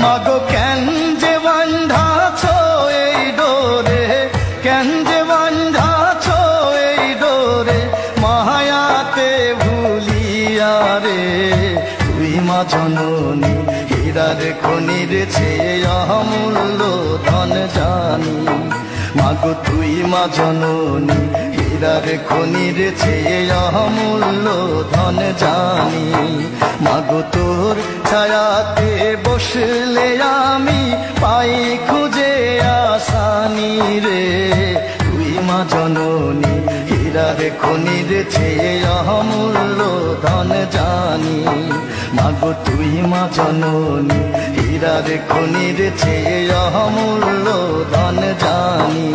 মাগো কেন যে বান্ধাছ এই ডোরে, কেন যে বান্ধাছ এই ডোরে, মায়াতে ভুলিয়া রে। তুই মা জননী হীরার খনির চেয়ে অমূল্য ধন জানি। মাগো তুই মা জননী হীরার খনির চেয়ে অমূল্য ধন জানি। মাগো তোর ছায়াতে বসলে আমি পাই খুঁজে আসানি রে। তুই মা জননী হীরার খনির চেয়ে অমূল্য ধন জানি। মাগো তুই মা জননী হীরার খনির চেয়ে অমূল্য ধন জানি।